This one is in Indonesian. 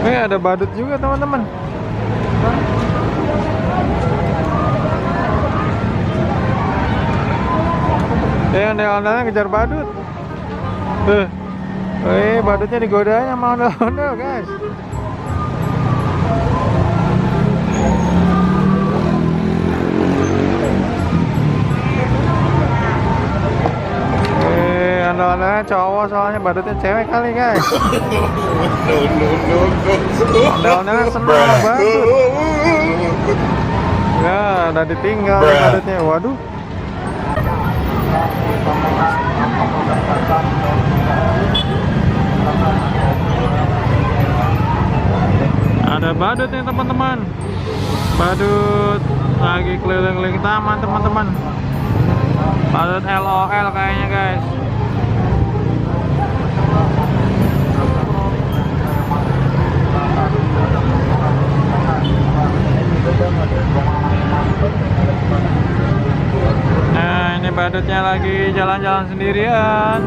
Ada badut juga teman-teman. Ondel-ondelnya ngejar badut. Tuh. Badutnya digodain sama ondel-ondel guys. Ondel-ondelnya cowok, soalnya badutnya cewek kali guys. Ondel-ondelnya seneng sama badut. Ya, udah ditinggal badutnya. Waduh. Ada badut nih teman-teman. Badut lagi keliling-keliling taman teman-teman. Badut LOL kayaknya guys. Nah, ini badutnya lagi jalan-jalan sendirian.